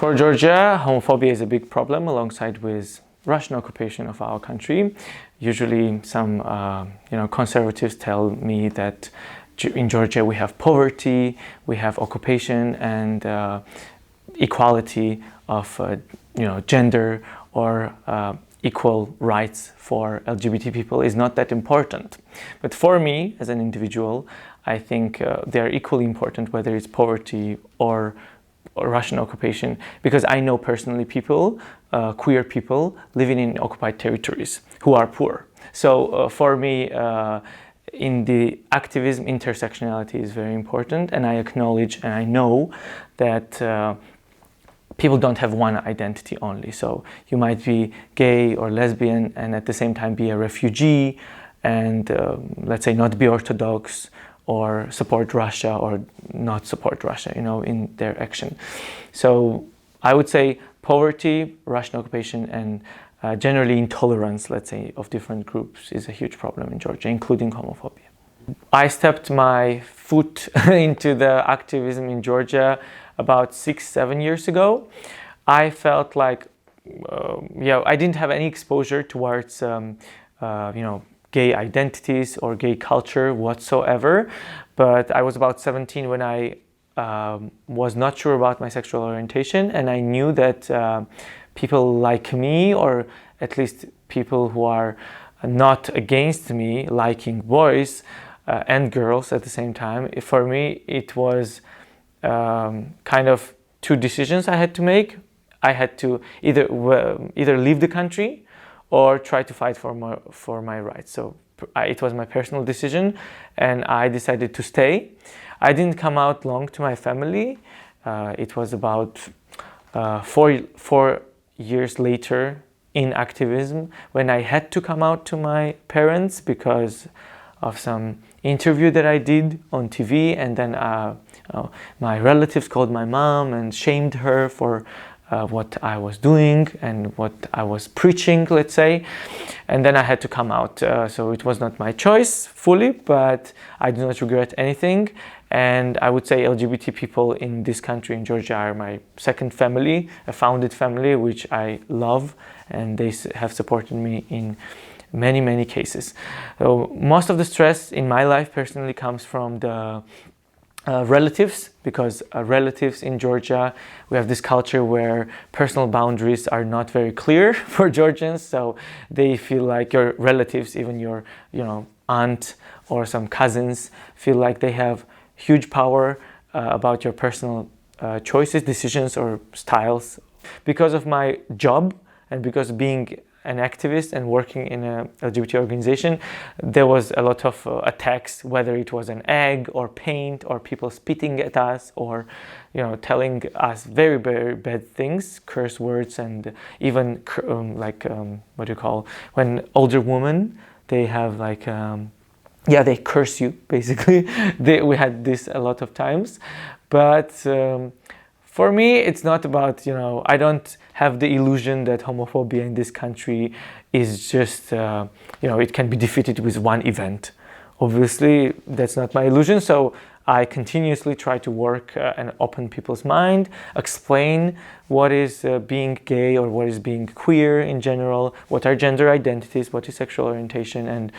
For Georgia, homophobia is a big problem alongside with Russian occupation of our country. Usually some conservatives tell me that in Georgia we have poverty, we have occupation, and equality of gender or equal rights for LGBT people is not that important. But for me as an individual, I think they are equally important, whether it's poverty or Russian occupation, because I know personally people, queer people living in occupied territories who are poor. So for me, in the activism, intersectionality is very important, and I acknowledge and I know that people don't have one identity only. So you might be gay or lesbian and at the same time be a refugee and let's say not be Orthodox or support Russia or not support Russia, in their action. So I would say poverty, Russian occupation, and generally intolerance, let's say, of different groups is a huge problem in Georgia, including homophobia. I stepped my foot into the activism in Georgia about 6-7 years ago. I felt like, I didn't have any exposure towards, gay identities or gay culture whatsoever. But I was about 17 when I was not sure about my sexual orientation, and I knew that people like me, or at least people who are not against me, liking boys and girls at the same time. For me, it was kind of two decisions I had to make. I had to either leave the country or try to fight for my rights. So it was my personal decision, and I decided to stay. I didn't come out long to my family. It was about 4 years later in activism when I had to come out to my parents because of some interview that I did on TV, and then my relatives called my mom and shamed her for what I was doing and what I was preaching, let's say. And then I had to come out. So it was not my choice fully, but I do not regret anything. And I would say LGBT people in this country, in Georgia, are my second family, a founded family, which I love, and they have supported me in many, many cases. So most of the stress in my life personally comes from the relatives, because relatives in Georgia, we have this culture where personal boundaries are not very clear for Georgians, so they feel like your relatives, even your aunt or some cousins, feel like they have huge power about your personal choices, decisions, or styles. Because of my job and because being an activist and working in a LGBT organization, there was a lot of attacks, whether it was an egg or paint or people spitting at us or telling us very, very bad things, curse words, and even when older women, they have they curse you basically. We had this a lot of times, but for me, it's not about, I don't have the illusion that homophobia in this country is just, it can be defeated with one event. Obviously, that's not my illusion. So I continuously try to work and open people's mind, explain what is being gay or what is being queer in general, what are gender identities, what is sexual orientation, and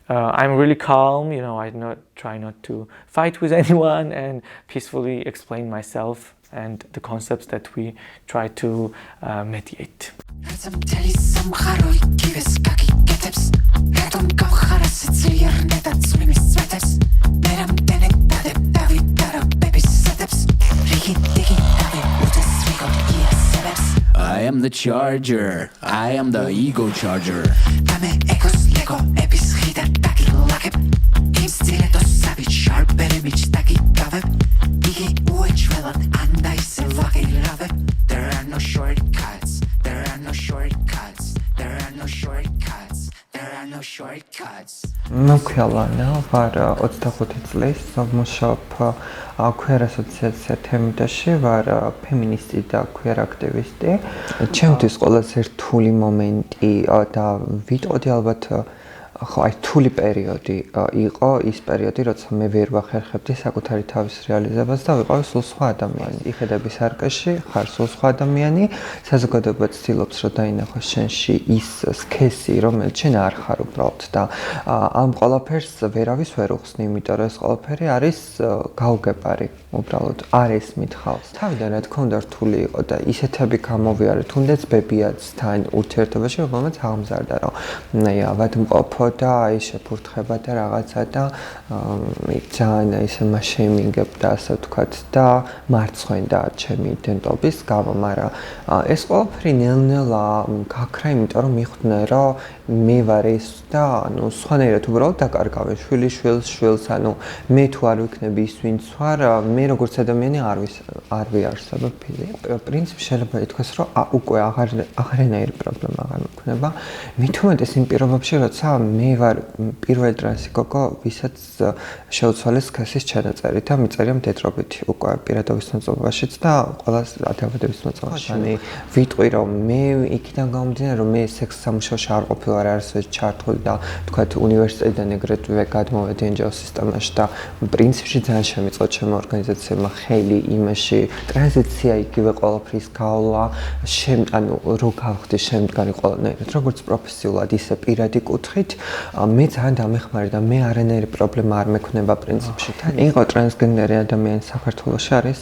I'm really calm, I try not to fight with anyone and peacefully explain myself and the concepts that we try to mediate. I am the charger, I am the ego charger. There are no shortcuts, there are no shortcuts, there are no shortcuts, there are no shortcuts. Მქვიალანა ვარ 25 წლის, ვმუშაობ queer ასოციაცია თემიდაში, ვარ ფემინისტი და queer აქტივისტი. ჩემთვის ყველაზე რთული მომენტი და ვიტყოდი ალბათ ხო, აი რთული პერიოდი იყო ის პერიოდი, როცა მე ვერ ვახერხებდი საკუთარი თავის რეალიზებას და ვიყავი სულ სხვა ადამიანი. იხედები სარკეში, ხარ სულ სხვა ადამიანი, საზოგადოება ცდილობს, რომ დაინახოს შენში ის სქესი, რომელიც შენ არ ხარ უბრალოდ და ამ ყველაფერს ვერავის ვერ უხსნი, იმიტომ რომ ეს ყველაფერი არის გაუგებარი, უბრალოდ არ ესმით ხალხს. თავიდან რა თქმა უნდა რთული იყო და ისეთები გამოვიარე, თუნდაც ბებიაცთან ურთიერთობაში, რომელიც აღმზარდა, რომ აი ავადმყოფო და აი შეფურთხება და რაღაცა და ძალიან ისე მაშეიმინგებდა ასე ვთქვათ და მარცხვენდა ჩემი იდენტობის გამო, მაგრამ ეს ყველაფერი ნელ-ნელა გაქრა, იმიტომ რომ მიხვდნენ, რომ მე ვარ ეს და ანუ სხვანაირად უბრალოდ დაკარგავენ შვილს, ანუ მე თუ არ ვიქნები ის ვინც ვარ, მე როგორც ადამიანი არ ვიარსებებ ფიზიკურად. პრინციპში შეიძლება ითქვას, რომ უკვე აღარანაირი პრობლემა აღარ მექნება. მით უმეტეს იმ პირობებში, როცა მე ვარ პირველი ტრანსი გოგო, ვისაც შეუცვალეს სქესის ჩანაწერი და მიწერია მდედრობითი უკვე პირადობის მოწყობაშიც და ყველა დაავადების მოწყობაში. მე ვიტყვი, რომ მე იქიდან გამომდინარე, რომ მე სექს სამუშაოში არ ყოფილი ვარ არასოდეს ჩართული და თქვათ უნივერსიტეტიდან ეგრეთვე გადმოვედი ენჯელ სისტემაში და პრინციპში ძალიან შემიწყო ჩემო ორგანიზაციებმა ხელი იმაში ტრანზიცია იგივე ყველაფრის გავლა, ანუ რო გავხდი შემდგარი ყველანაირად, როგორც პროფესიულად, ისე პირადი კუთხით, მე ძალიან დამეხმარე და მე არანაირი პრობლემა არ მექნება პრინციპში. იყო ტრანსგენდერი ადამიანი საქართველოში არის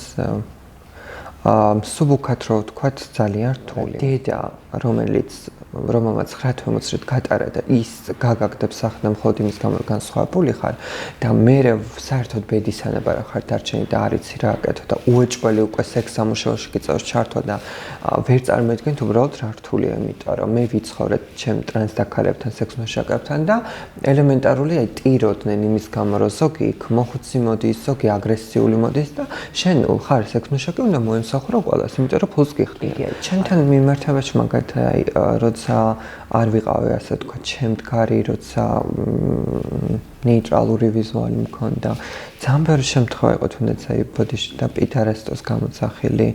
მსუბუქად რო ვთქვათ ძალიან რთული. დედა, რომელმაც 9-20 გატარა და ის გაგაგდებს სახნა მხოლოდ იმის გამო რომ განსხვავებული ხარ და მე საერთოდ ბედის ანაბარა ხარ დარჩენი და არ იცი რა აკეთო და უეჭველი უკვე სექს სამუშაოში გიწევს ჩართვა და ვერ წარმოედგენთ უბრალოდ რა რთულია, იმიტომ რომ მე ვიცხოვრე ჩემ ტრანს დაქალებთან, სექს მოშაკებთან და ელემენტარული აი ტიროდნენ იმის გამო რომ ზოგი იქ მოხუცი მოდის, ზოგი აგრესიული მოდის და შენ ხარ სექს მოშაკე, უნდა მოემსახურო ყველას, იმიტომ რომ ფულს გიხდია. ჩემთან მიმართებაში მაგალითად აი როცა არ ვიყავი ასე ვთქვათ შემდგარი, როცა ნეიტრალური ვიზუალი მქონდა. ძალიან ბევრი შემთხვევა იყო, თუნდაც აი ბოდიში და პითარესტოს გამოსახილი,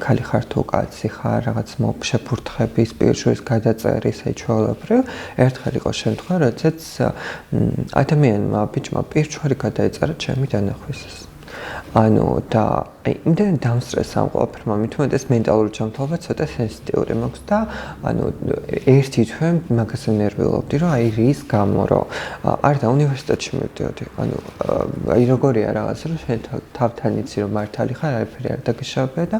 ქალი ხარ თუ კაცი ხარ, რაღაც შეფურთხების, პირშურის გადაწერის, აი ჩვეულებრივ. ერთხელ იყო შემთხვევა, როდესაც ადამიანმა ბიჭმა პირჩვარი გადაეწერა ჩემი დანახვისას. ანუ და აი იმდენ დამსტრესა ამ ყველაფერმა, მით უმეტეს მენტალური ჯანმრთელობა ცოტა სენსიტიური მაქვს და ანუ ერთი თვე მაგაზე ნერვიულობდი, რომ აი რის გამო, რომ არ და უნივერსიტეტში მივდიოდი. ანუ აი როგორია რაღაც, რომ შენ თავთან იცი, რომ მართალი ხარ, არაფერი არ დაგეშავებია და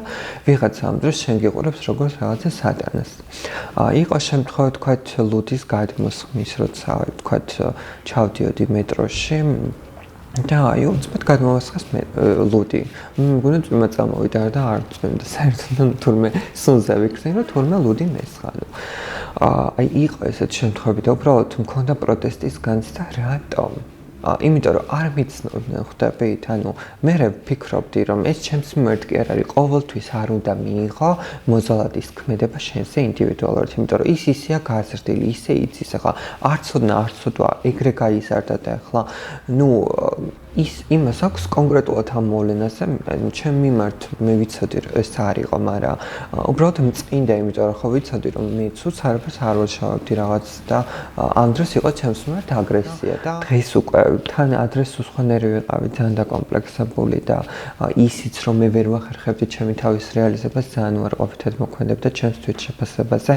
ვიღაცა ამ დროს შენ გიყურებს როგორც რაღაცა სატანას. იყო შემთხვევა, თქვათ, ლუდის გადმოსხმის, როცა თქვათ ჩავდიოდი მეტროში და აი უცბად გადმოვასხეს ლუდი. მგონი წვიმა წამოვიდა და არ წვიმდა საერთოდ თურმე სუნზე ვიქცენ, რომ თურმე ლუდი მესხა. აი იყო ესეთ შემთხვევები და უბრალოდ მქონდა პროტესტის განცდა, რატომ? იმიტომ რომ არ მიცნობდნენ ხვდებით, ანუ მე ვფიქრობდი, რომ ეს ჩემს მიმართ კი არ არის, ყოველთვის არ უნდა მიიღო მოძალადის ქმედება შენზე ინდივიდუალურად, იმიტომ რომ ის ისეა გაზრდილი, ისე იცის, ახლა არ ცოდვა, ეგრე გაიზარდა და ახლა ნუ ის იმას აქვს კონკრეტულად ამ მოვლენაზე, ჩემ მიმართ მე ვიცოდი რომ ეს არ იყო, მაგრამ უბრალოდ მწყინდა, იმიტომ რომ ხო ვიცოდი რომ მე ცუც არაფერს არ ვაშავებდი რაღაც და ამ დროს იყო ჩემს მიმართ აგრესია და დღეს უკვე თან ადრეს უცხონერი ვიყავი, ძალიან დაკომპლექსებული და ისიც რომ მე ვერ ვახერხებდი ჩემი თავის რეალიზებას, ძალიან უარყოფითად მოქმედებდა ჩემს თვითშეფასებაზე,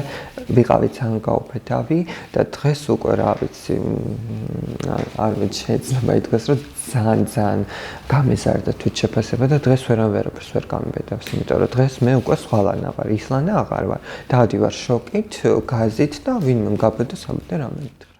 ვიყავი ძალიან გაუფეთავი და დღეს უკვე რა ვიცი, არ ვიცი შეიძლება ითქვას რომ ძალიან გამეზარდა თვითშეფასება და დღეს ვერაფერს ვერ გამიბედავს, იმიტომ რომ დღეს მე უკვე სხვალანა ვარ, ისლანა აღარ ვარ. დავდივარ შოკით, გაზით და ვინმე მგაბედოს ამბობდა რამე.